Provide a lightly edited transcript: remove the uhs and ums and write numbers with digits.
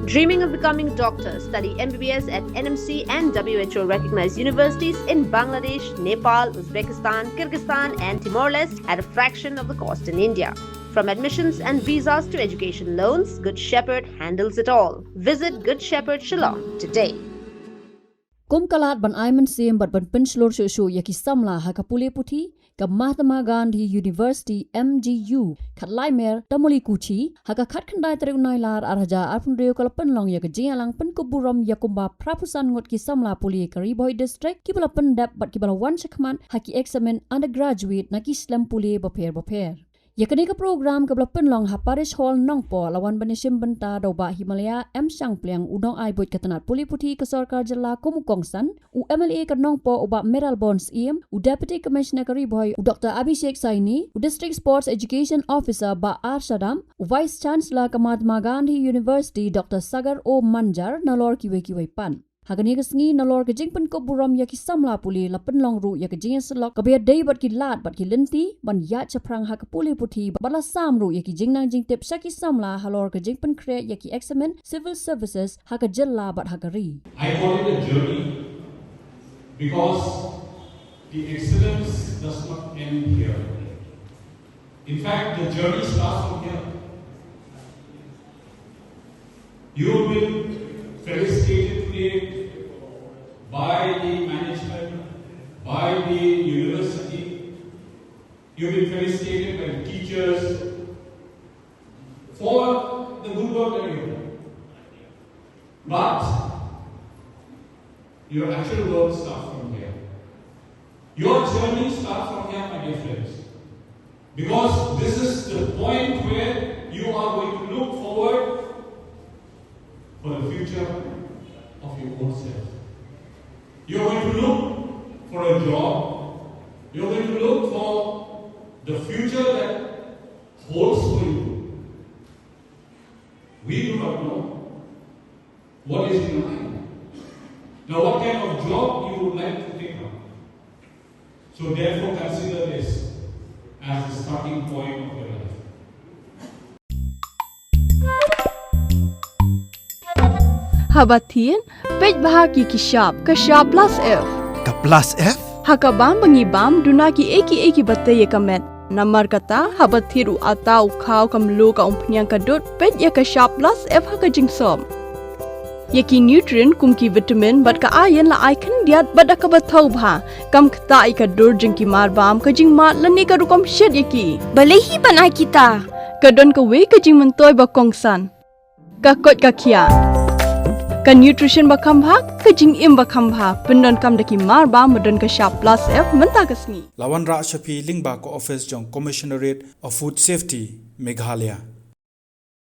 Dreaming of becoming doctors? Study MBBS at NMC and WHO recognized universities in Bangladesh, Nepal, Uzbekistan, Kyrgyzstan and Timor-Leste at a fraction of the cost in India. From admissions and visas to education loans, Good Shepherd handles it all. Visit Good Shepherd Shillong today. Kumkalat ban Mynsiem ban Pynshlur shushu yaki Samla haka Pule puti ka Mahatma Gandhi University MGU kat Laimer tamuli kuchi haka kat khandai terunai lar arhaja arpundreo kala penlong yaka jialang Pynkup Burom yakumba prapusan ngut ki Samla Pule ka Ri-Bhoi district kibala pendap bat kibala wan shakman haki examen undergraduate naki Islam Pule baper. Yakani ka program ka bala penlong ha parish hall nongpo lawan Mynsiem benta doba Himalaya shang pliang udong ai boit katanat Pule puti ka sarkar jala kumukongsan u MLA ka nongpo uba Meral Bonds u Deputy Commissioner ka Ri-Bhoi u Dr. Abhishek Saini u District Sports Education Officer ba Arshadam u Vice Chancellor ka Mahatma Gandhi University Dr. Sagar O Manjar nalor kiwe pan. Hagani ka sngi nalor ka jing Pynkup Burom yaki Samla Pule la penlong ru yaki jing selok ka biar day bat ki lat bat ki lenti ban ya chaprang ha ka Pule puti bala sam ru yaki jing nang jing tip shaki Samla halor ka jing penkre yaki examen civil services ha ka jella bat ha ka ri. I call it a journey because the excellence does not end here. In fact, the journey starts from here. You have been felicitated today by the management, by the university. You've been felicitated by the teachers for the good work that you've done. But your actual work starts from here. Your journey starts from here, my dear friends. Because this is the point where you are going to look forward for the future of your own self. You're going to look for a job. You're going to look for the future that holds for you. We do not know what is in your mind. Now, what kind of job you would like to take up. So therefore, consider this as the starting point of your life. Habatin, pej bahagi kishap, kashap plus F. Ka plus F? Hakabam bangibam dunaki eki batay kamet. Namar kata habathiru atau kau kamlu ka umpnyang kadut pej ya kashap plus F haka jingsom. Yaki nutrient kumki vitamin bat ka iron la ikan diat bat ka bathau bha. Kam kata ikadur jingki marbam ka jing mat lani ka rukom shed yaki. Balehi banai kita. Kadon ka we ka jing mentoy bakongsan. Ka kot ka kia. Ka nutrition bakam bha ka jing im bakam bha pendon kam daki marba medon ka sharp plus F menta ka sngi Lawan Ra Shafi Lingba ko office jong Commissionerate of Food Safety Meghalaya